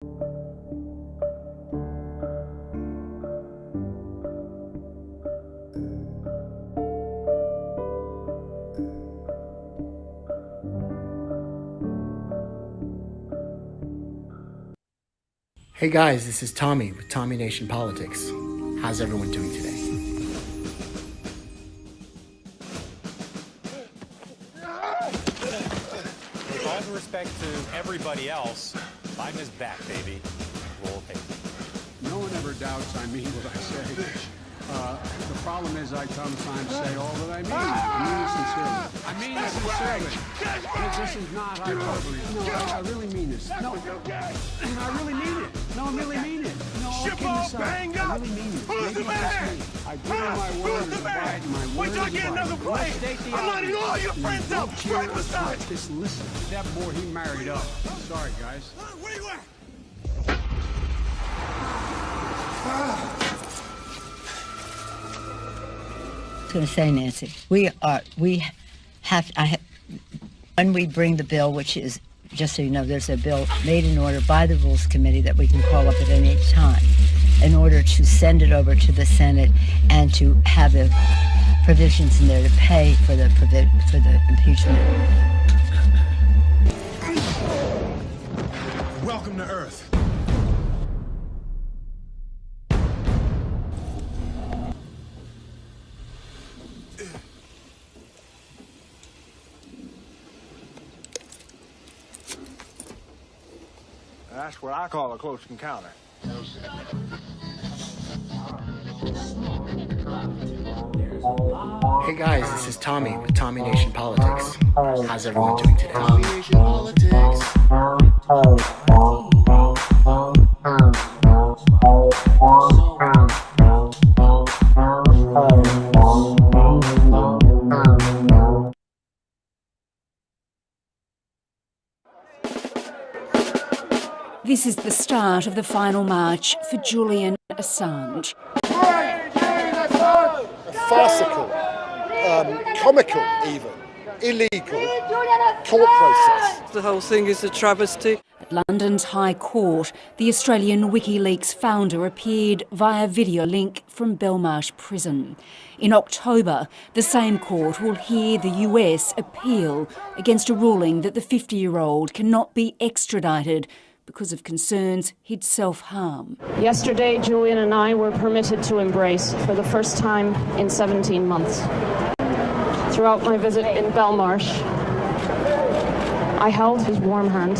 Hey guys, this is Tommy with Tommy Nation Politics. How's everyone doing today? With all due respect to everybody else, Biden is back, baby. Roll tape. No one ever doubts I mean what I say. The problem is I sometimes say all that I mean. I mean it sincerely. This is not hyperbole. No, I really mean this. No, I really mean it. No, I really mean it. No, Ship all banged up. I really mean it. Who's the man? I give you my word. Who's the man? My word Wait till I is get another Biden. plane. State the I'm lining obvious. all your friends up right beside you. Just listen. That boy, he married up. Sorry, guys. Where you at? I was going to say, Nancy, when we bring the bill, which is, just so you know, there's a bill made in order by the Rules Committee that we can call up at any time in order to send it over to the Senate and to have the provisions in there to pay for the impeachment. Welcome to Earth. That's what I call a close encounter. Hey guys, this is Tommy with Tommy Nation Politics. How's everyone doing today? Tommy Nation Politics. This is the start of the final march for Julian Assange. Farcical, comical even, illegal court process. The whole thing is a travesty. At London's High Court, the Australian WikiLeaks founder appeared via video link from Belmarsh Prison. In October, the same court will hear the US appeal against a ruling that the 50-year-old cannot be extradited because of concerns he'd self-harm. Yesterday, Julian and I were permitted to embrace for the first time in 17 months. Throughout my visit in Belmarsh, I held his warm hand.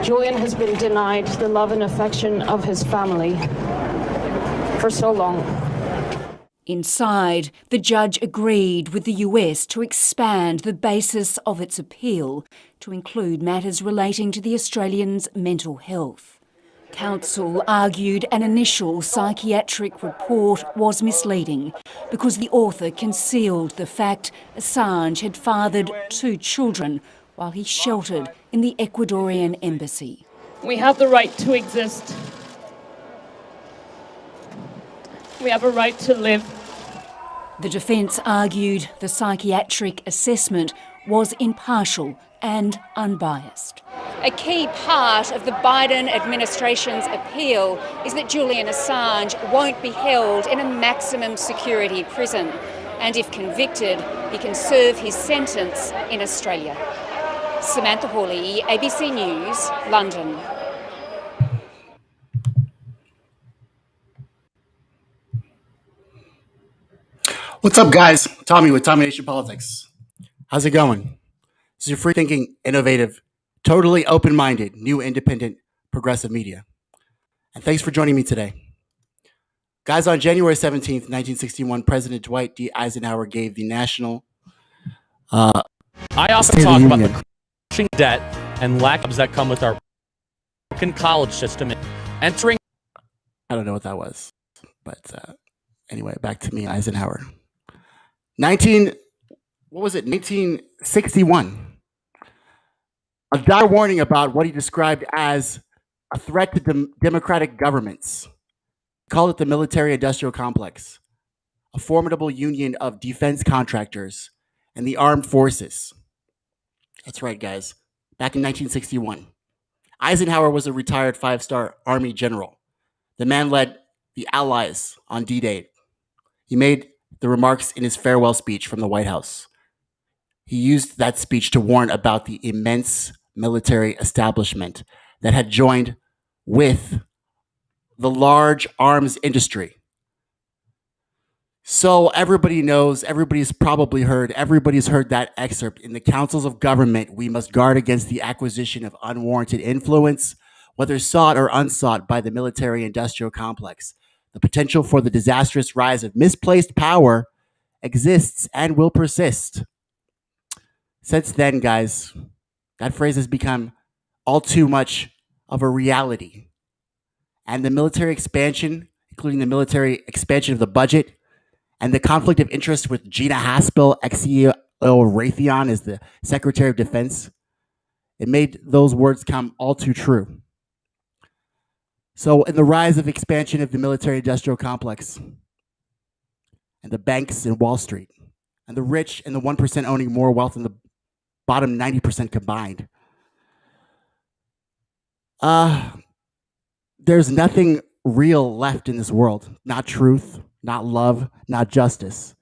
Julian has been denied the love and affection of his family for so long. Inside, the judge agreed with the US to expand the basis of its appeal to include matters relating to the Australian's mental health. Counsel argued an initial psychiatric report was misleading because the author concealed the fact Assange had fathered 2 children while he sheltered in the Ecuadorian embassy. We have the right to exist. We have a right to live. The defence argued the psychiatric assessment was impartial and unbiased. A key part of the Biden administration's appeal is that Julian Assange won't be held in a maximum security prison, and if convicted, he can serve his sentence in Australia. Samantha Hawley, ABC News, London. What's up guys? Tommy with Tommy Nation Politics. How's it going? This is your free-thinking, innovative, totally open-minded, new independent, progressive media. And thanks for joining me today. Guys, on January 17th, 1961, President Dwight D. Eisenhower gave the national I often talk about the crushing debt and lack of that come with our broken college system. Entering. I don't know what that was, but anyway, back to me, Eisenhower. 1961. A dire warning about what he described as a threat to democratic governments. He called it the military-industrial complex, a formidable union of defense contractors and the armed forces. That's right, guys. back in 1961. Eisenhower was a retired five-star Army general. The man led the Allies on D-Day. He made the remarks in his farewell speech from the White House. He used that speech to warn about the immense military establishment that had joined with the large arms industry. So everybody knows, everybody's heard that excerpt. In the councils of government, we must guard against the acquisition of unwarranted influence, whether sought or unsought by the military industrial complex. The potential for the disastrous rise of misplaced power exists and will persist. Since then, guys, that phrase has become all too much of a reality. And the military expansion, including the military expansion of the budget, and the conflict of interest with Gina Haspel, ex-CEO Raytheon, as the Secretary of Defense, it made those words come all too true. So in the rise of expansion of the military-industrial complex, and the banks in Wall Street, and the rich and the 1% owning more wealth than the bottom 90% combined, there's nothing real left in this world. Not truth, not love, not justice.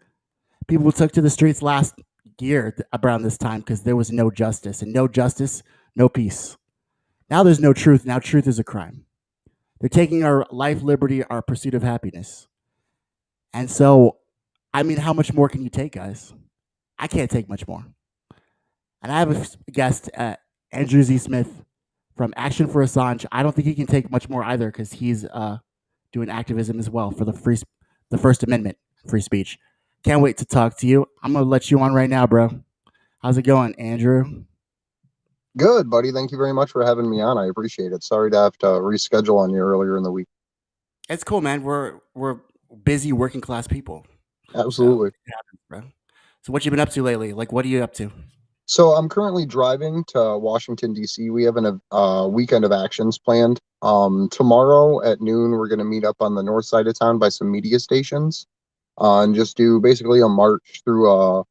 People took to the streets last year around this time because there was no justice, and no justice, no peace. Now there's no truth. Now truth is a crime. They're taking our life, liberty, our pursuit of happiness. And so, I mean, how much more can you take, guys? I can't take much more. And I have a guest, Andrew Z. Smith from Action for Assange. I don't think he can take much more either because he's doing activism as well for the First Amendment, free speech. Can't wait to talk to you. I'm going to let you on right now, bro. How's it going, Andrew? Good, buddy. Thank you very much for having me on. I appreciate it. Sorry to have to reschedule on you earlier in the week. It's cool, man. We're busy working class people. Absolutely. So, it happens, bro. So what you been up to lately? Like, what are you up to? So I'm currently driving to Washington, D.C. We have a weekend of actions planned. Tomorrow at noon, we're going to meet up on the north side of town by some media stations and just do basically a march through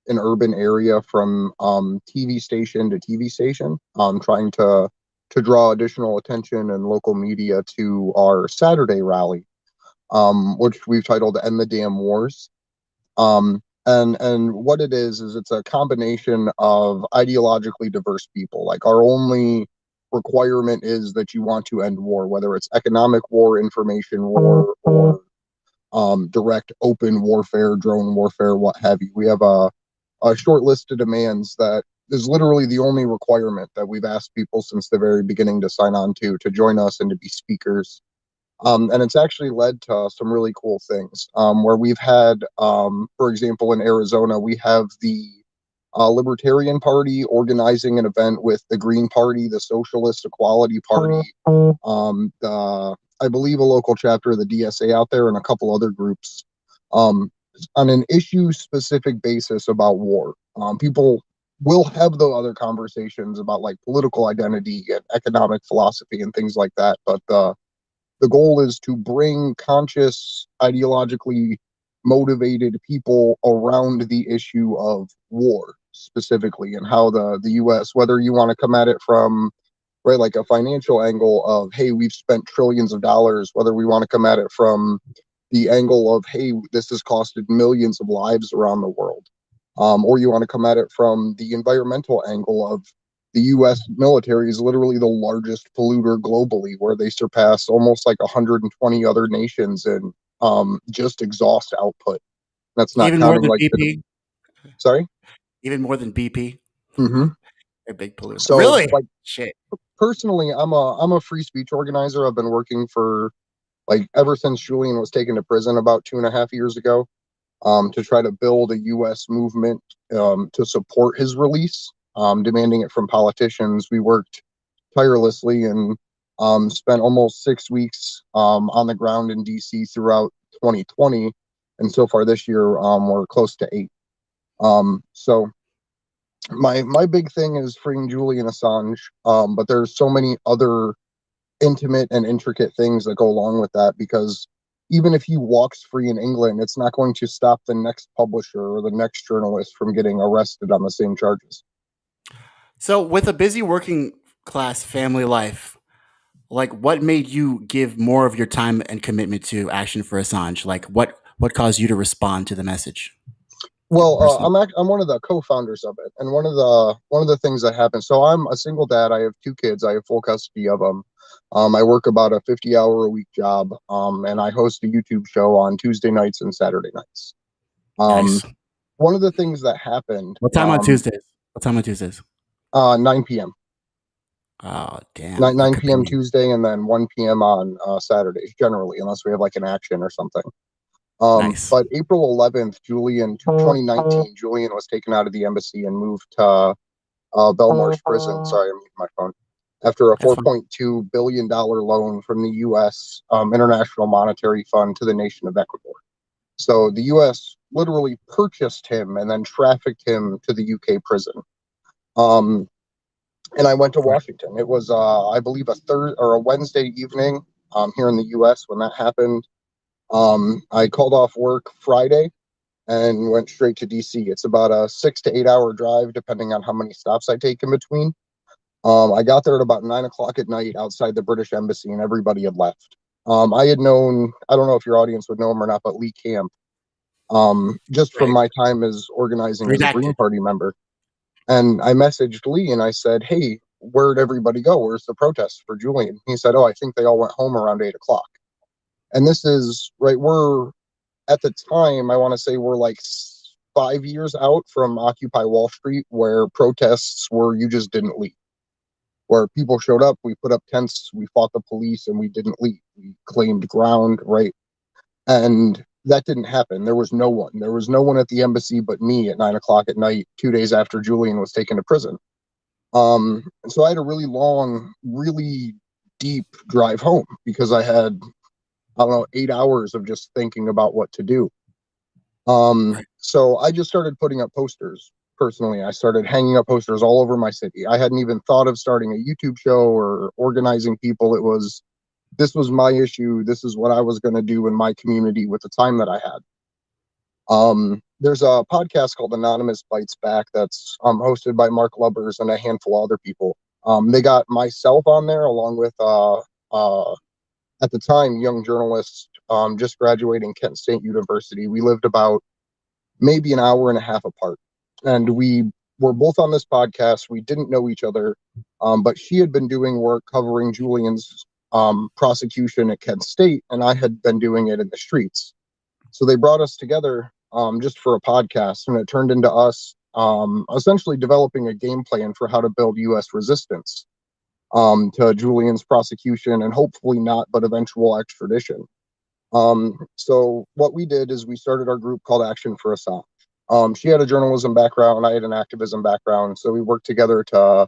an urban area from TV station to TV station, trying to draw additional attention and local media to our Saturday rally, which we've titled "End the Damn Wars." And what it is it's a combination of ideologically diverse people. Like, our only requirement is that you want to end war, whether it's economic war, information war, or direct open warfare, drone warfare, what have you. We have a short list of demands that is literally the only requirement that we've asked people since the very beginning to sign on to join us and to be speakers. And it's actually led to some really cool things, where we've had, for example, in Arizona, we have the Libertarian Party organizing an event with the Green Party, the Socialist Equality Party, I believe a local chapter of the DSA out there, and a couple other groups, on an issue-specific basis about war. People will have the other conversations about, like, political identity and economic philosophy and things like that, but the goal is to bring conscious, ideologically motivated people around the issue of war specifically, and how the U.S., whether you want to come at it from, right, like a financial angle of, hey, we've spent trillions of dollars, whether we want to come at it from the angle of, hey, this has costed millions of lives around the world, or you want to come at it from the environmental angle of, the U.S. military is literally the largest polluter globally, where they surpass almost like 120 other nations in just exhaust output. That's not even counting more than like BP. Sorry? Even more than BP. Mm-hmm. They're big polluters. So, really? like, shit. Personally, I'm a free speech organizer. I've been working for, like, ever since Julian was taken to prison about 2.5 years ago, to try to build a U.S. movement to support his release. Demanding it from politicians. We worked tirelessly and spent almost 6 weeks on the ground in DC throughout 2020, and so far this year we're close to 8. So my big thing is freeing Julian Assange, but there's so many other intimate and intricate things that go along with that, because even if he walks free in England, it's not going to stop the next publisher or the next journalist from getting arrested on the same charges. So, with a busy working class family life, like what made you give more of your time and commitment to Action for Assange? Like, what caused you to respond to the message? Well, Personally. I'm one of the co-founders of it, and one of the things that happened. So I'm a single dad. I have two kids. I have full custody of them. I work about a 50-hour-a-week job, and I host a YouTube show on Tuesday nights and Saturday nights. Nice. One of the things that happened. What time on Tuesdays? What time on Tuesdays? 9 p.m. Oh, damn. 9 p.m. Tuesday, and then 1 p.m. on Saturdays, generally, unless we have like an action or something. Nice. But April 11th, 2019, Julian was taken out of the embassy and moved to Belmarsh prison. Sorry, I'm muting my phone. After a $4.2 billion loan from the U.S. International Monetary Fund to the nation of Ecuador. So the U.S. literally purchased him and then trafficked him to the U.K. prison. And I went to Washington. It was, I believe, a Wednesday evening here in the U.S. when that happened. I called off work Friday and went straight to DC. It's about a 6 to 8 hour drive, depending on how many stops I take in between. I got there at about 9 o'clock at night outside the British Embassy, and everybody had left. I had known, I don't know if your audience would know him or not, but Lee Camp, just from my time as organizing as a Green Party member. And I messaged Lee and I said, hey, where'd everybody go? Where's the protest for Julian? He said, oh, I think they all went home around 8 o'clock. And this is right. We're at the time, I want to say we're like 5 years out from Occupy Wall Street, where protests were you just didn't leave, where people showed up, we put up tents, we fought the police, and we didn't leave. We claimed ground, right? And that didn't happen. There was no one. There was no one at the embassy but me at 9 o'clock at night, 2 days after Julian was taken to prison. And so I had a really long, really deep drive home because I had, I don't know, 8 hours of just thinking about what to do. So I just started putting up posters. Personally, I started hanging up posters all over my city. I hadn't even thought of starting a YouTube show or organizing people. This was my issue. This is what I was going to do in my community with the time that I had. There's a podcast called Anonymous Bites Back that's hosted by Mark Lubbers and a handful of other people. They got myself on there along with at the time, young journalist, just graduating Kent State University. We lived about maybe an hour and a half apart. And we were both on this podcast. We didn't know each other, but she had been doing work covering Julian's prosecution at Kent State, and I had been doing it in the streets. So they brought us together just for a podcast, and it turned into us essentially developing a game plan for how to build U.S. resistance to Julian's prosecution and hopefully not, but eventual extradition. So what we did is we started our group called Action for Assange. She had a journalism background, I had an activism background, so we worked together to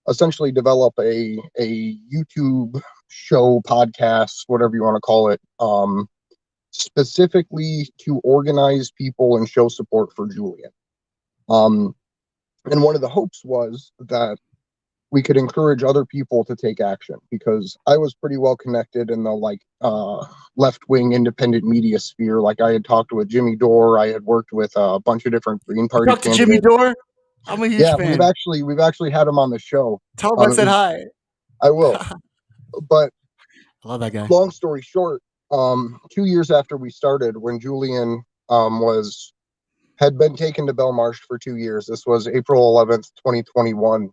essentially develop a YouTube show, podcast, whatever you want to call it, specifically to organize people and show support for Julian. And one of the hopes was that we could encourage other people to take action, because I was pretty well connected in the left-wing independent media sphere. Like I had talked with Jimmy Dore, I had worked with a bunch of different Green Party Talk to Jimmy Dore. I'm a huge fan. We've actually had him on the show. Tell him I said hi. I will. But I love that guy. Long story short, 2 years after we started, when Julian had been taken to Belmarsh for 2 years, this was April 11th, 2021.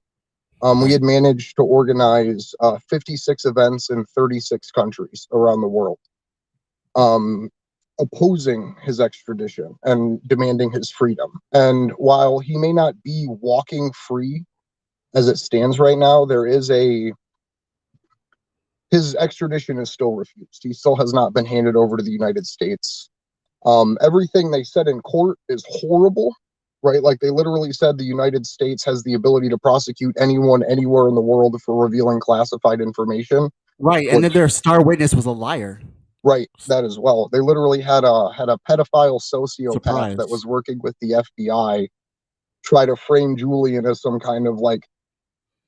We had managed to organize 56 events in 36 countries around the world, opposing his extradition and demanding his freedom. And while he may not be walking free as it stands right now, his extradition is still refused. He still has not been handed over to the United States. Everything they said in court is horrible. Right? Like they literally said the United States has the ability to prosecute anyone anywhere in the world for revealing classified information. Right. And then their star witness was a liar. Right. That as well. They literally had a pedophile sociopath that was working with the FBI try to frame Julian as some kind of like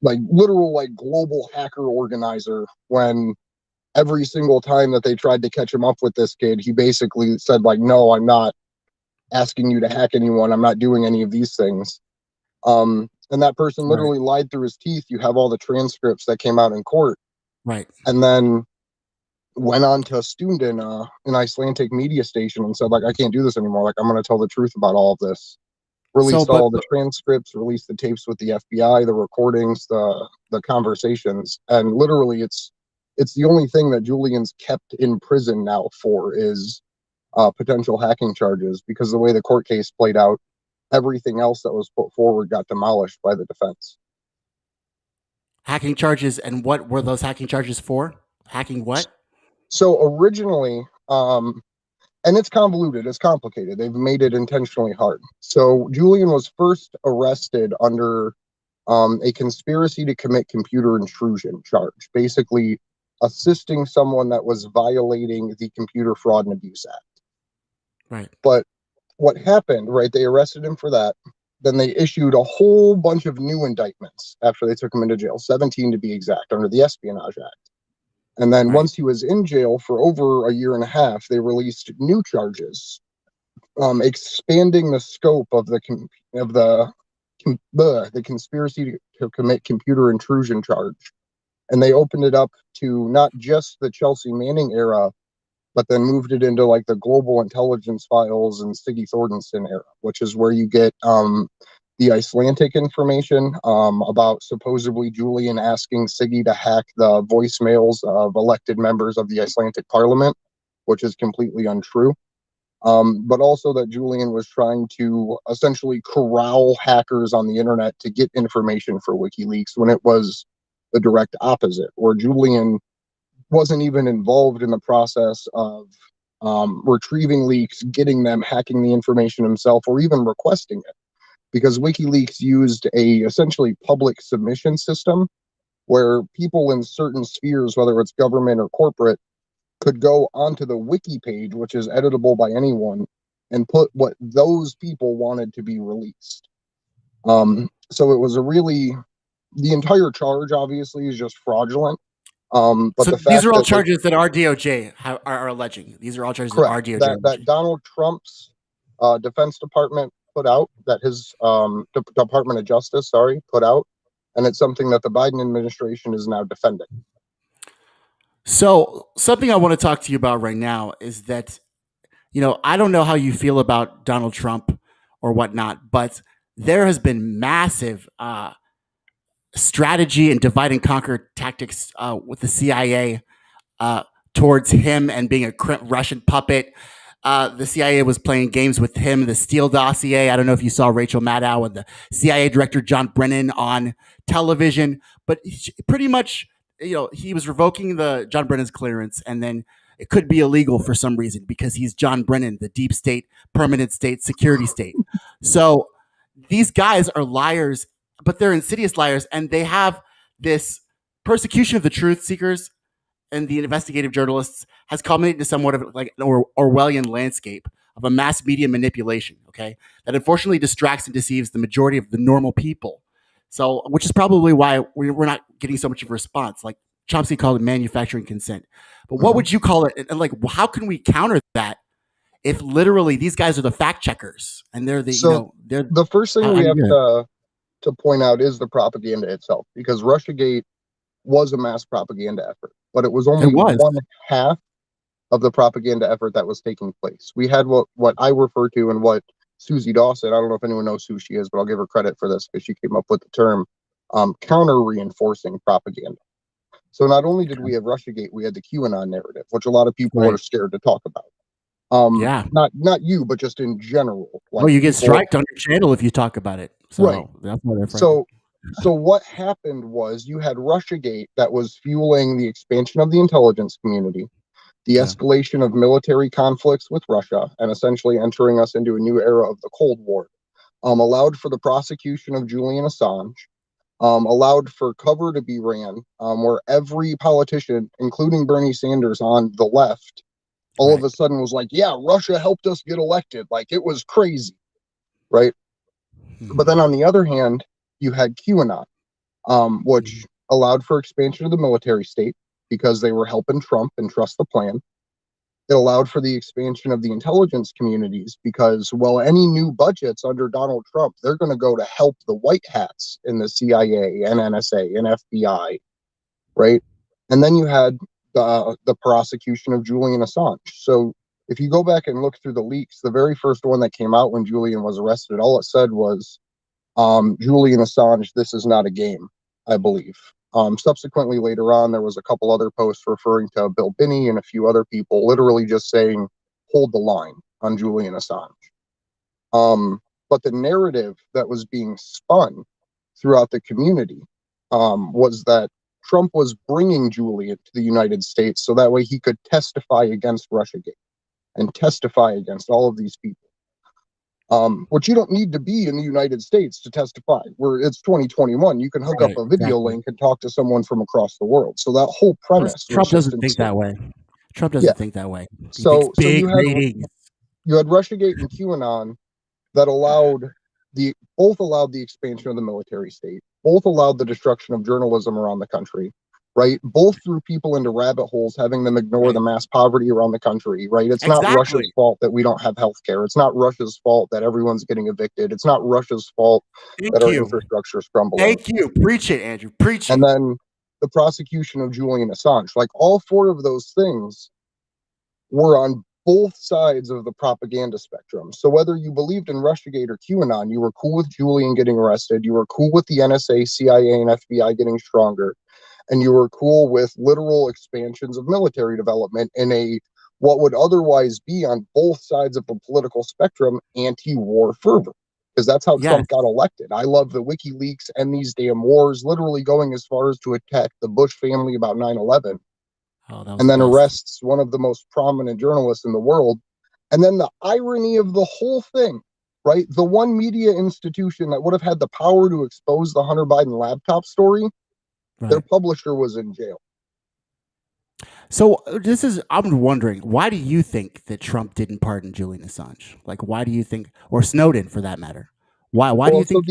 literal global hacker organizer, when every single time that they tried to catch him up with this kid, he basically said no, I'm not asking you to hack anyone. I'm not doing any of these things. and that person Right. literally lied through his teeth. You have all the transcripts that came out in court, Right. and then went on to Stund in an Icelandic media station and said, like, I can't do this anymore. Like, I'm going to tell the truth about all of this. Released all the transcripts, released the tapes with the FBI, the recordings, the conversations, and literally, it's the only thing that Julian's kept in prison now for is potential hacking charges, because the way the court case played out, everything else that was put forward got demolished by the defense. Hacking charges, and what were those hacking charges for? Hacking what? So originally, and it's convoluted, it's complicated. They've made it intentionally hard. So Julian was first arrested under a conspiracy to commit computer intrusion charge, basically assisting someone that was violating the Computer Fraud and Abuse Act. Right. But what happened, right, they arrested him for that. Then they issued a whole bunch of new indictments after they took him into jail, 17 to be exact, under the Espionage Act. And then once he was in jail for over a year and a half, they released new charges, expanding the scope of the conspiracy to commit computer intrusion charge. And they opened it up to not just the Chelsea Manning era, but then moved it into like the global intelligence files and Siggy Thordarson era, which is where you get the Icelandic information about supposedly Julian asking Siggy to hack the voicemails of elected members of the Icelandic parliament, which is completely untrue. But also that Julian was trying to essentially corral hackers on the internet to get information for WikiLeaks, when it was the direct opposite, where Julian wasn't even involved in the process of retrieving leaks, getting them, hacking the information himself, or even requesting it. Because WikiLeaks used a essentially public submission system where people in certain spheres, whether it's government or corporate, could go onto the wiki page, which is editable by anyone, and put what those people wanted to be released. So it was the entire charge obviously is just fraudulent. But so the fact these are all that charges that our DOJ are alleging. These are all charges that our correct, DOJ that Donald Trump's Defense Department put out, that his Department of Justice, put out, and it's something that the Biden administration is now defending. So something I want to talk to you about right now is that, I don't know how you feel about Donald Trump or whatnot, but there has been massive strategy and divide and conquer tactics with the CIA towards him and being a Russian puppet. The CIA was playing games with him, the Steele dossier. I don't know if you saw Rachel Maddow and the CIA director John Brennan on television, but pretty much, he was revoking the John Brennan's clearance, and then it could be illegal for some reason because he's John Brennan, the deep state, permanent state, security state. So these guys are liars, but they're insidious liars, and they have this persecution of the truth seekers and the investigative journalists has culminated into somewhat of like an Orwellian landscape of a mass media manipulation, okay, that unfortunately distracts and deceives the majority of the normal people. So, which is probably why we're not getting so much of a response. Like Chomsky called it manufacturing consent. But what would you call it? And like, how can we counter that if literally these guys are the fact checkers and they're the, they're the first thing we have to point out is the propaganda itself, because Russiagate was a mass propaganda effort, but it was only one half of the propaganda effort that was taking place. We had what I refer to, and what Susie Dawson, I don't know if anyone knows who she is, but I'll give her credit for this because she came up with the term counter-reinforcing propaganda. So not only did we have Russiagate, we had the QAnon narrative, which a lot of people are scared to talk about. Not you, but just in general. Like, you get striked on your channel if you talk about it. So that's why they're frightened. So what happened was you had Russiagate that was fueling the expansion of the intelligence community, the escalation of military conflicts with Russia, and essentially entering us into a new era of the Cold War. Allowed for the prosecution of Julian Assange, allowed for cover to be ran, where every politician, including Bernie Sanders on the left, all of a sudden was like, yeah, Russia helped us get elected. Like, it was crazy, right? But then on the other hand, you had QAnon, which allowed for expansion of the military state because they were helping Trump and trust the plan. It allowed for the expansion of the intelligence communities because, well, any new budgets under Donald Trump, they're going to go to help the white hats in the CIA and NSA and FBI, right? And then you had the prosecution of Julian Assange. So if you go back and look through the leaks, the very first one that came out when Julian was arrested, all it said was, Julian Assange, this is not a game, I believe. Subsequently, later on, there was a couple other posts referring to Bill Binney and a few other people, literally just saying, hold the line on Julian Assange. But the narrative that was being spun throughout the community was that Trump was bringing Julian to the United States so that way he could testify against Russiagate and testify against all of these people. Which you don't need to be in the United States to testify. Where it's 2021, you can hook up a video link and talk to someone from across the world. So that whole premise, Trump doesn't think that way. Trump doesn't think that way. He So thinks you had Russiagate and QAnon that both allowed the expansion of the military state, both allowed the destruction of journalism around the country, right? Both threw people into rabbit holes, having them ignore the mass poverty around the country, right? It's not Russia's fault that we don't have health care. It's not Russia's fault that everyone's getting evicted. It's not Russia's fault that our infrastructure is crumbling. Thank you. Preach it, Andrew. Preach it. And then the prosecution of Julian Assange. Like, all four of those things were on both sides of the propaganda spectrum. So whether you believed in Russiagate or QAnon, you were cool with Julian getting arrested, you were cool with the NSA, CIA, and FBI getting stronger, and you were cool with literal expansions of military development in what would otherwise be on both sides of the political spectrum, anti-war fervor. Because that's how Trump got elected. I love the WikiLeaks and these damn wars, literally going as far as to attack the Bush family about 9/11. And then arrests one of the most prominent journalists in the world. And then the irony of the whole thing, right? The one media institution that would have had the power to expose the Hunter Biden laptop story, their publisher was in jail. So I'm wondering, why do you think that Trump didn't pardon Julian Assange? Like, why do you think, or Snowden for that matter? Why do you think?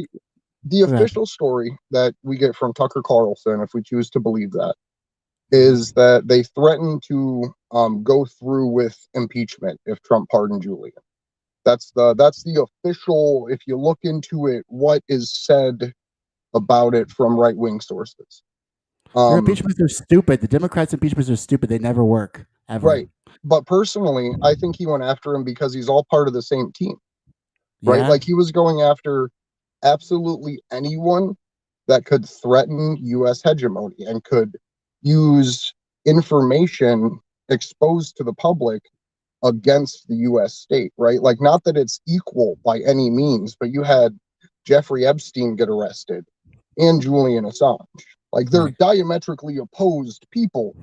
The official story that we get from Tucker Carlson, if we choose to believe that, is that they threatened to go through with impeachment if Trump pardoned Julian. That's the official, if you look into it, what is said about it from right-wing sources. Their impeachments are stupid. The Democrats' impeachments are stupid. They never work, ever. Right. But personally, I think he went after him because he's all part of the same team. Right? Yeah. Like, he was going after absolutely anyone that could threaten U.S. hegemony and could use information exposed to the public against the U.S. state, right? Like, not that it's equal by any means, but you had Jeffrey Epstein get arrested and Julian Assange. Like, they're diametrically opposed people,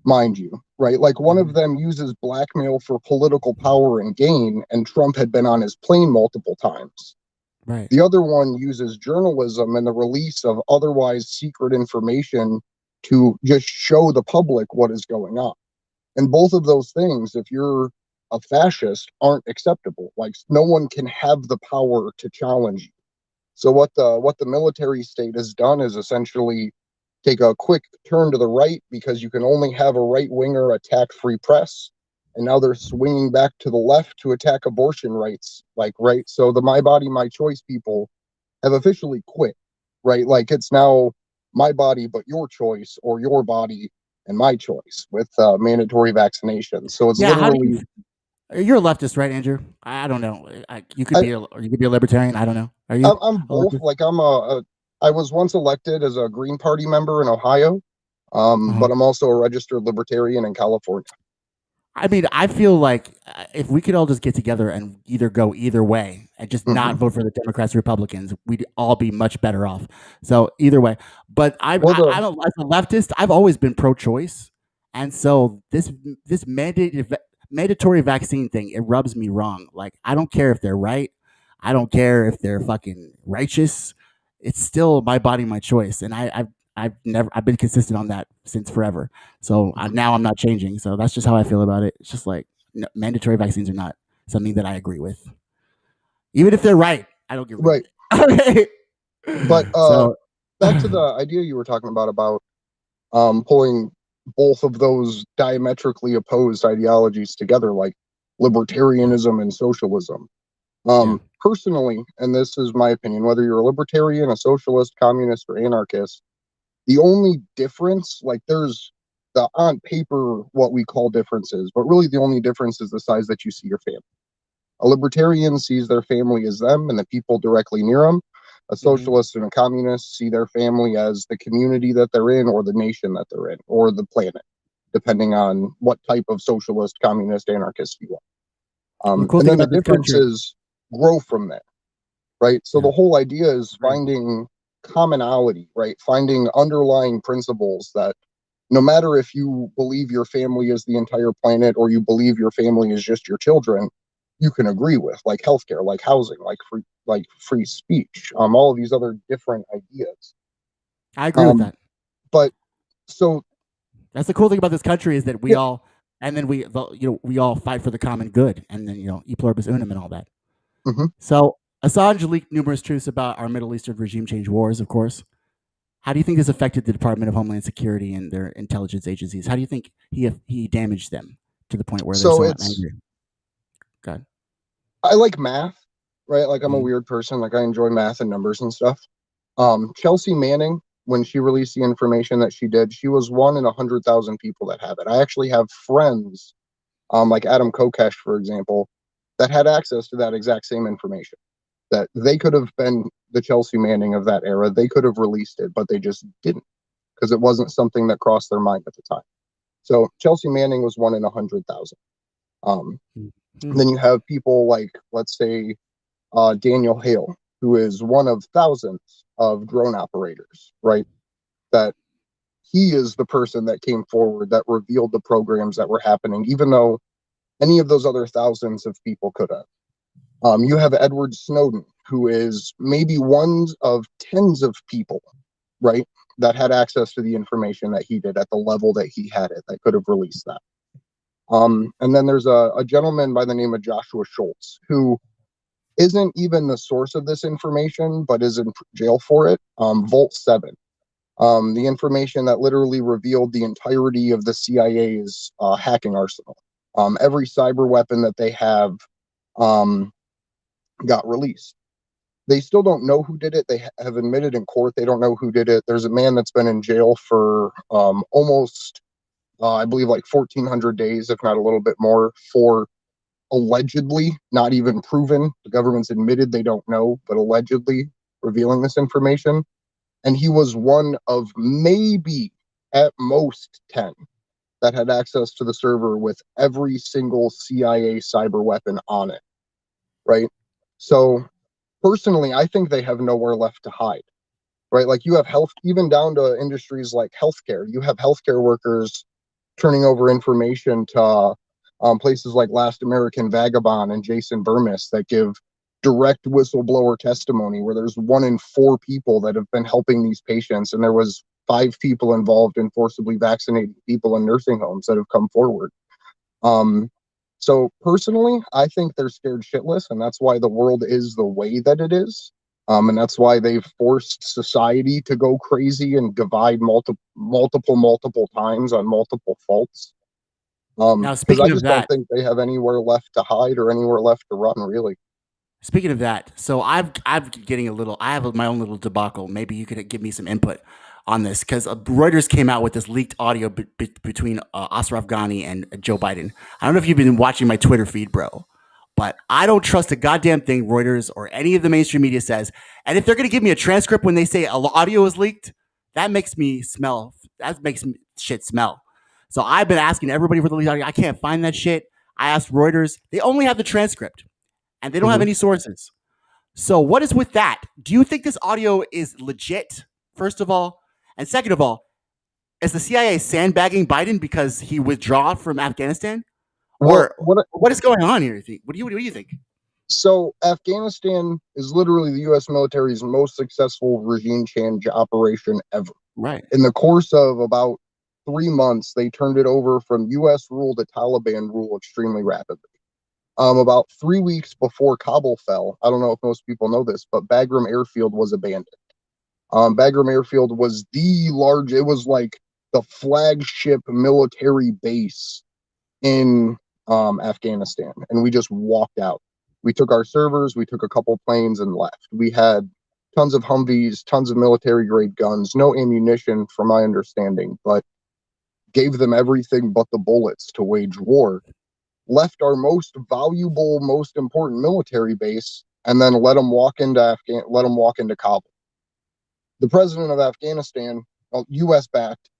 mind you, right? Like, one of them uses blackmail for political power and gain, and Trump had been on his plane multiple times. Right. The other one uses journalism and the release of otherwise secret information to just show the public what is going on. And both of those things, if you're a fascist, aren't acceptable. Like, no one can have the power to challenge you. So what the military state has done is essentially take a quick turn to the right because you can only have a right-winger attack free press. And now they're swinging back to the left to attack abortion rights. Like, right? So the My Body, My Choice people have officially quit, right? Like, it's now my body, but your choice, or your body and my choice with mandatory vaccinations. So it's literally. You're a leftist, right, Andrew? I don't know. You could be a libertarian. I don't know. Are you? I'm both. Like, I was once elected as a Green Party member in Ohio, but I'm also a registered libertarian in California. I mean, I feel like if we could all just get together and either go either way and just not vote for the Democrats or Republicans, we'd all be much better off. So either way, but I don't, as a leftist, I've always been pro-choice, and so this mandatory vaccine thing, it rubs me wrong. Like, I don't care if they're right, I don't care if they're fucking righteous. It's still my body, my choice, and I've been consistent on that since forever. So now I'm not changing. So that's just how I feel about it. It's just like, mandatory vaccines are not something that I agree with, even if they're right. I don't get right. Okay. But back to the idea you were talking about pulling both of those diametrically opposed ideologies together, like libertarianism and socialism. Personally, and this is my opinion, whether you're a libertarian, a socialist, communist, or anarchist, the only difference, like there's the on paper what we call differences, but really the only difference is the size that you see your family. A libertarian sees their family as them and the people directly near them. A socialist and a communist see their family as the community that they're in, or the nation that they're in, or the planet, depending on what type of socialist, communist, anarchist you are. The cool And thing then the about this country, differences grow from there, right? So the whole idea is finding commonality, right? Finding underlying principles that no matter if you believe your family is the entire planet or you believe your family is just your children, you can agree with, like healthcare, like housing, like free speech, all of these other different ideas. I agree with that. But so that's the cool thing about this country is that we all, and then we all fight for the common good, and then e pluribus unum and all that. So Assange leaked numerous truths about our Middle Eastern regime change wars, of course. How do you think this affected the Department of Homeland Security and their intelligence agencies? How do you think he damaged them to the point where they're so angry? God. I like math, right? Like I'm a weird person. Like I enjoy math and numbers and stuff. Chelsea Manning, when she released the information that she did, she was one in 100,000 people that have it. I actually have friends, like Adam Kokesh, for example, that had access to that exact same information. That they could have been the Chelsea Manning of that era. They could have released it, but they just didn't, because it wasn't something that crossed their mind at the time. So Chelsea Manning was one in 100,000. Then you have people like, let's say, Daniel Hale, who is one of thousands of drone operators, right? That he is the person that came forward that revealed the programs that were happening, even though any of those other thousands of people could have. You have Edward Snowden, who is maybe one of tens of people, right, that had access to the information that he did at the level that he had it, that could have released that. And then there's a gentleman by the name of Joshua Schultz, who isn't even the source of this information, but is in jail for it. Vault 7, the information that literally revealed the entirety of the CIA's hacking arsenal. Every cyber weapon that they have got released. They still don't know who did it. They have admitted in court they don't know who did it. There's a man that's been in jail for almost, I believe, like 1,400 days, if not a little bit more, for allegedly, not even proven. The government's admitted they don't know, but allegedly revealing this information. And he was one of maybe at most 10 that had access to the server with every single CIA cyber weapon on it, right? So personally, I think they have nowhere left to hide, right? Like you have health, even down to industries like healthcare. You have healthcare workers turning over information to places like Last American Vagabond and Jason Burmis that give direct whistleblower testimony, where there's 1 in 4 people that have been helping these patients, and there was 5 people involved in forcibly vaccinating people in nursing homes that have come forward. So personally, I think they're scared shitless, and that's why the world is the way that it is. And that's why they've forced society to go crazy and divide multiple times on multiple faults. Now, Because I speaking of just that, don't think they have anywhere left to hide or anywhere left to run, really. speaking of that, so I'm getting a little. I have my own little debacle. Maybe you could give me some input on this, because Reuters came out with this leaked audio between Ashraf Ghani and Joe Biden. I don't know if you've been watching my Twitter feed, bro, but I don't trust a goddamn thing Reuters or any of the mainstream media says. And if they're going to give me a transcript when they say audio is leaked, that makes me smell. That makes shit smell. So I've been asking everybody for the leaked audio. I can't find that shit. I asked Reuters. They only have the transcript, and they don't have any sources. So what is with that? Do you think this audio is legit, first of all? And second of all, is the CIA sandbagging Biden because he withdraw from Afghanistan? Or what is going on here? What do you think? So Afghanistan is literally the U.S. military's most successful regime change operation ever. Right. In the course of about 3 months, they turned it over from U.S. rule to Taliban rule extremely rapidly. About 3 weeks before Kabul fell, I don't know if most people know this, but Bagram Airfield was abandoned. Bagram Airfield was it was like the flagship military base in Afghanistan, and we just walked out. We took our servers, we took a couple planes and left. We had tons of Humvees, tons of military grade guns, no ammunition from my understanding, but gave them everything but the bullets to wage war, left our most valuable, most important military base, and then let them walk into Kabul. The president of Afghanistan, U.S. backed,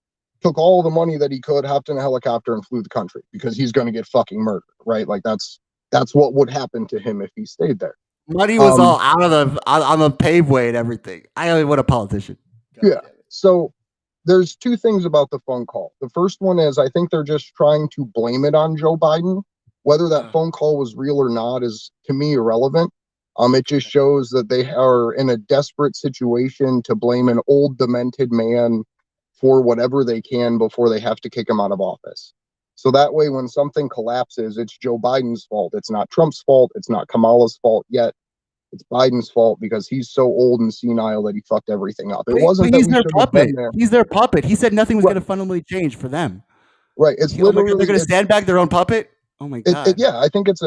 took all the money that he could, hopped in a helicopter, and flew the country because he's going to get fucking murdered, right? Like that's what would happen to him if he stayed there. Money was all out of on the paveway and everything. I only want a politician. Yeah. So there's two things about the phone call. The first one is I think they're just trying to blame it on Joe Biden. Whether that phone call was real or not is, to me, irrelevant. It just shows that they are in a desperate situation to blame an old, demented man for whatever they can before they have to kick him out of office. So that way, when something collapses, it's Joe Biden's fault. It's not Trump's fault. It's not Kamala's fault yet. It's Biden's fault because he's so old and senile that he fucked everything up. It wasn't that he's we their should have been puppet. there. He's their puppet. He said nothing was going to fundamentally change for them. Right. It's Oh my God, literally they're going to sandbag their own puppet. Oh my God. yeah, I think it's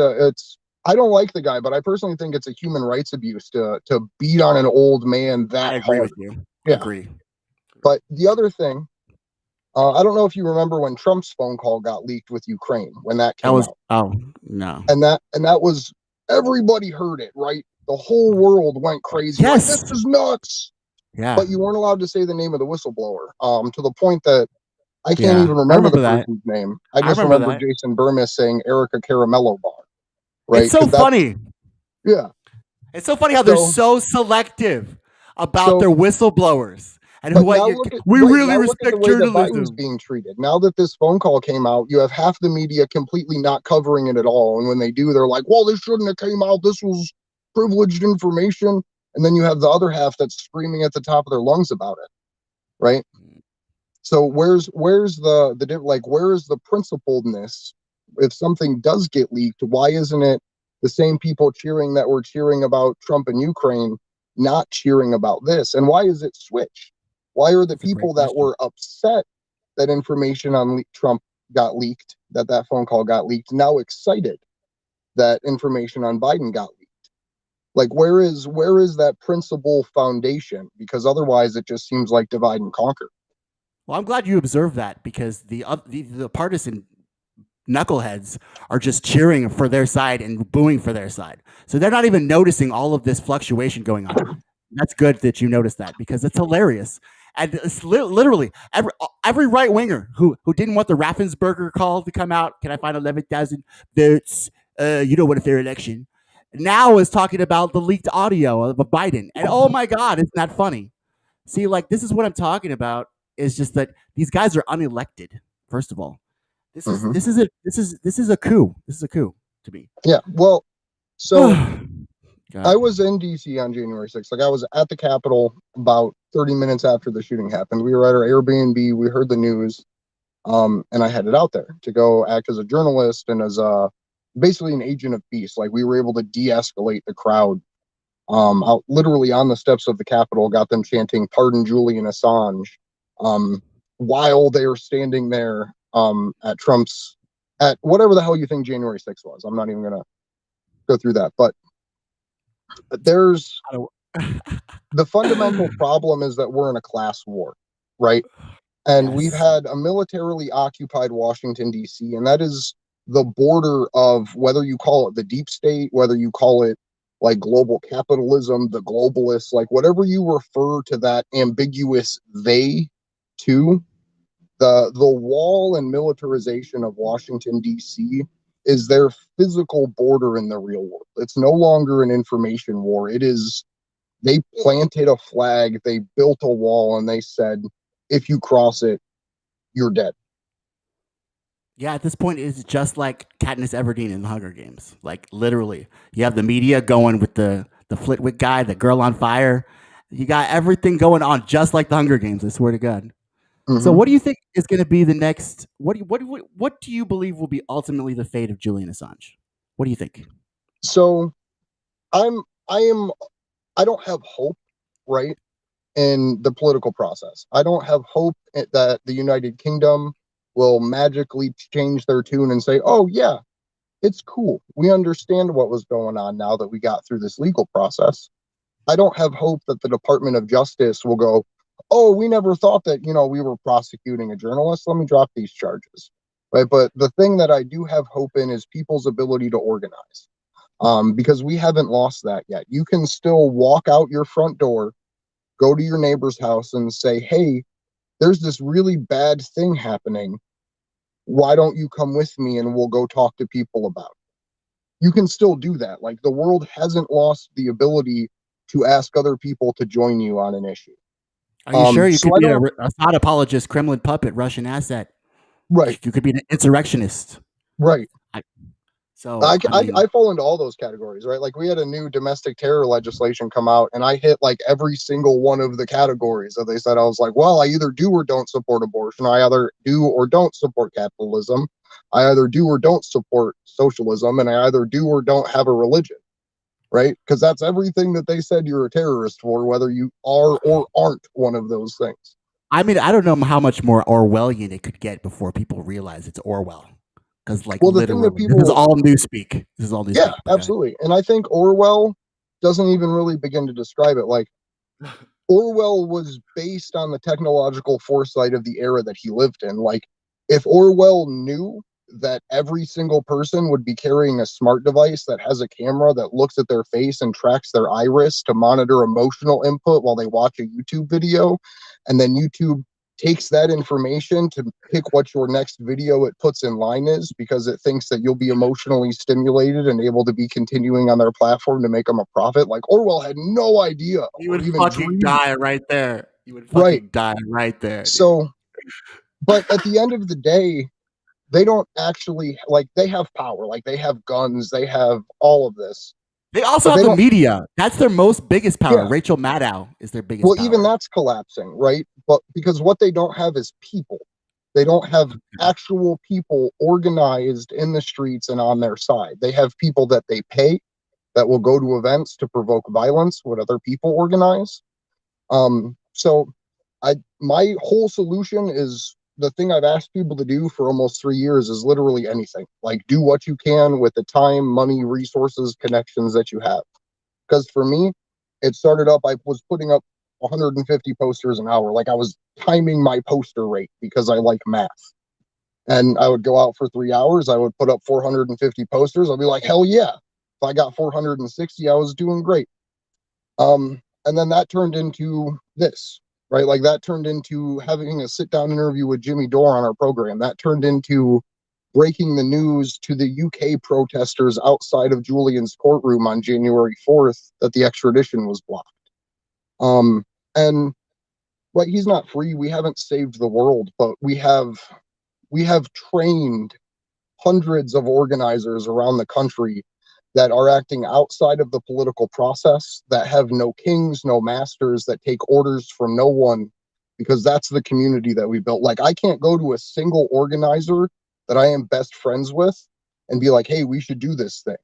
I don't like the guy, but I personally think it's a human rights abuse to beat on an old man that I agree hard. with you. Yeah. Agree. But the other thing, I don't know if you remember when Trump's phone call got leaked with Ukraine when that came out. Oh no. And that was, everybody heard it, right? The whole world went crazy. Yes. Like, this is nuts. Yeah. But you weren't allowed to say the name of the whistleblower. To the point that I can't even remember the person's name. I just remember Jason Burmis saying Erica Caramello bar. Right? It's so funny. Yeah. It's so funny how they're so selective about their whistleblowers. And we really respect journalism. Biden's being treated. Now that this phone call came out, you have half the media completely not covering it at all. And when they do, they're like, well, this shouldn't have came out. This was privileged information. And then you have the other half that's screaming at the top of their lungs about it. Right? So where's the where is the principledness? If something does get leaked, why isn't it the same people cheering that were cheering about Trump and Ukraine not cheering about this? And why is it switched? Why are the people that were upset that information on Trump got leaked, that phone call got leaked, now excited that information on Biden got leaked? Like, where is that principle foundation? Because otherwise it just seems like divide and conquer. Well, I'm glad you observed that because the partisan knuckleheads are just cheering for their side and booing for their side. So they're not even noticing all of this fluctuation going on. That's good that you noticed that because it's hilarious. And it's literally every right winger who didn't want the Raffensperger call to come out. Can I find 11,000 votes? You don't want a fair election. Now is talking about the leaked audio of Biden. And oh my God, isn't that funny? See, like this is what I'm talking about. Is just that these guys are unelected. First of all, this is a coup. This is a coup to me. Yeah. Well, so I was in DC on January 6th. Like I was at the Capitol about 30 minutes after the shooting happened. We were at our Airbnb. We heard the news, and I headed out there to go act as a journalist and as basically an agent of peace. Like we were able to de-escalate the crowd. Out literally on the steps of the Capitol, got them chanting "Pardon Julian Assange." While they're standing there at whatever the hell you think January 6th was. I'm not even going to go through that. But there's the fundamental problem is that we're in a class war, right? And we've had a militarily occupied Washington, D.C., and that is the border of whether you call it the deep state, whether you call it like global capitalism, the globalists, like whatever you refer to that ambiguous they to, the wall and militarization of Washington, D.C. is their physical border in the real world. It's no longer an information war. It is, they planted a flag, they built a wall, and they said, if you cross it, you're dead. Yeah, at this point, it's just like Katniss Everdeen in the Hunger Games. Like, literally. You have the media going with the Flitwick guy, the girl on fire. You got everything going on just like the Hunger Games, I swear to God. So what do you think is going to be the next, what do you believe will be ultimately the fate of Julian Assange? What do you think? So I don't have hope, right? in the political process. I don't have hope that the United Kingdom will magically change their tune and say, oh, yeah, it's cool. We understand what was going on now that we got through this legal process. I don't have hope that the Department of Justice will go, oh, we never thought that, we were prosecuting a journalist. Let me drop these charges. Right. But the thing that I do have hope in is people's ability to organize, because we haven't lost that yet. You can still walk out your front door, go to your neighbor's house and say, hey, there's this really bad thing happening. Why don't you come with me and we'll go talk to people about it? You can still do that. Like, the world hasn't lost the ability to ask other people to join you on an issue. Are you sure? You could be a Assad apologist, Kremlin puppet, Russian asset. Right. You could be an insurrectionist. Right. I fall into all those categories, right? Like, we had a new domestic terror legislation come out, and I hit like every single one of the categories that they said. I was like, well, I either do or don't support abortion. I either do or don't support capitalism. I either do or don't support socialism, and I either do or don't have a religion, right? Because that's everything that they said you're a terrorist for, whether you are or aren't one of those things. I mean, I don't know how much more Orwellian it could get before people realize it's Orwell. Because, like, literally, this is all newspeak. This is all newspeak. Yeah, absolutely. And I think Orwell doesn't even really begin to describe it. Like, Orwell was based on the technological foresight of the era that he lived in. Like, if Orwell knew that every single person would be carrying a smart device that has a camera that looks at their face and tracks their iris to monitor emotional input while they watch a YouTube video, and then YouTube takes that information to pick what your next video it puts in line is, because it thinks that you'll be emotionally stimulated and able to be continuing on their platform to make them a profit. Like, Orwell had no idea. You would fucking die right there. You would fucking die right there. Dude. So, but at the end of the day, they don't actually, like, they have power. Like, they have guns. They have all of this. They also have the media. That's their biggest power. Yeah. Rachel Maddow is their biggest power. Well, even that's collapsing, right? But because what they don't have is people. They don't have actual people organized in the streets and on their side. They have people that they pay that will go to events to provoke violence when other people organize. So my whole solution is the thing I've asked people to do for almost 3 years is literally anything. Like, do what you can with the time, money, resources, connections that you have. Because for me, it started up, I was putting up 150 posters an hour. Like, I was timing my poster rate because I like math. And I would go out for 3 hours. I would put up 450 posters. I'd be like, hell yeah. If I got 460, I was doing great. And then that turned into this. Right, like, that turned into having a sit-down interview with Jimmy Dore on our program. That turned into breaking the news to the UK protesters outside of Julian's courtroom on January 4th that the extradition was blocked. And like, he's not free. We haven't saved the world, but we have trained hundreds of organizers around the country that are acting outside of the political process, that have no kings, no masters, that take orders from no one, because that's the community that we built. Like, I can't go to a single organizer that I am best friends with and be like, hey, we should do this thing.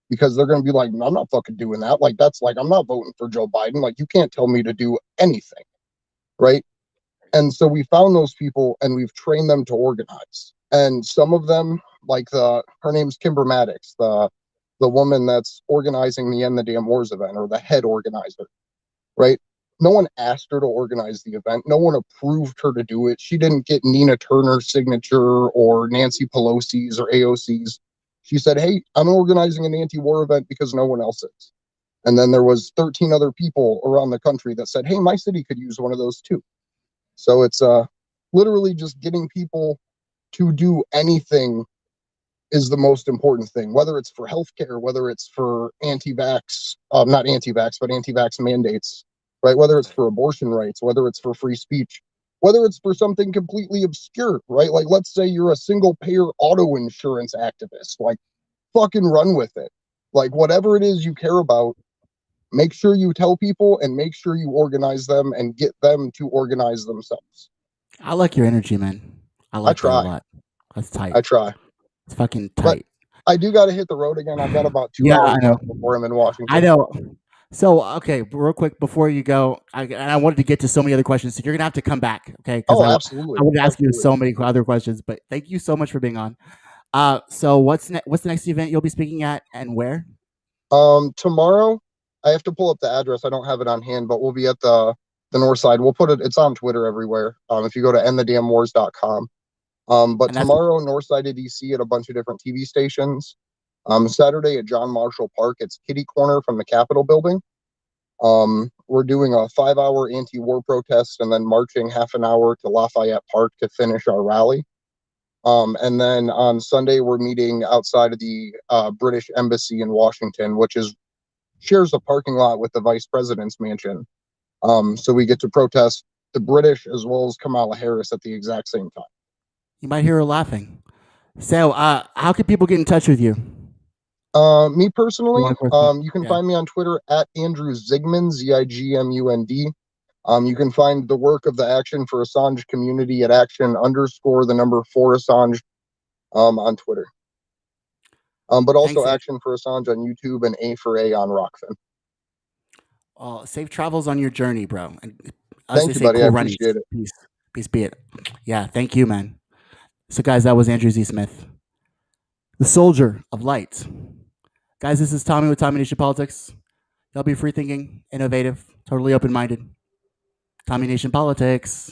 Because they're going to be like, I'm not fucking doing that. Like, that's like, I'm not voting for Joe Biden. Like, you can't tell me to do anything. Right. And so we found those people and we've trained them to organize. And some of them, like her name's Kimber Maddox, the woman that's organizing the End the Damn Wars event, or the head organizer, right? No one asked her to organize the event. No one approved her to do it. She didn't get Nina Turner's signature or Nancy Pelosi's or AOC's. She said, hey, I'm organizing an anti-war event because no one else is. And then there was 13 other people around the country that said, hey, my city could use one of those too. So it's literally just getting people to do anything is the most important thing, whether it's for healthcare, whether it's for anti-vax, not anti-vax, but anti-vax mandates, right? Whether it's for abortion rights, whether it's for free speech, whether it's for something completely obscure, right? Like, let's say you're a single payer auto insurance activist, like, fucking run with it. Like, whatever it is you care about, make sure you tell people and make sure you organize them and get them to organize themselves. I like your energy, man. I like that a lot. That's tight. I try. It's fucking tight. But I do got to hit the road again. I've got about 2 hours before I'm in Washington. I know. So, okay, real quick before you go, I wanted to get to so many other questions. So you're gonna have to come back, okay? Because Oh, absolutely. I would ask you Absolutely. so many other questions, but thank you so much for being on. So what's the next event you'll be speaking at and where? Tomorrow, I have to pull up the address. I don't have it on hand, but we'll be at the north side. We'll put it. It's on Twitter everywhere. If you go to endthedamnwars.com. But And that's tomorrow, north side of DC at a bunch of different TV stations. Saturday at John Marshall Park, it's kitty corner from the Capitol building. We're doing a 5-hour anti-war protest and then marching half an hour to Lafayette Park to finish our rally. And then on Sunday, we're meeting outside of the British Embassy in Washington, which shares a parking lot with the Vice President's mansion. So we get to protest the British as well as Kamala Harris at the exact same time. you might hear her laughing. So, how can people get in touch with you? Me personally, you can Yeah. find me on Twitter at Andrew Zigmund, Zigmund. You can find the work of the Action for Assange community at action_4Assange on Twitter. But also Thanks, Action for Assange on YouTube and A for A on Rockfin. Safe travels on your journey, bro. And Thank you, buddy. I appreciate it. Peace be it. Yeah, thank you, man. So, guys, that was Andrew Z. Smith, the soldier of light. Guys, this is Tommy with Tommy Nation Politics. Y'all be free thinking, innovative, totally open minded. Tommy Nation Politics.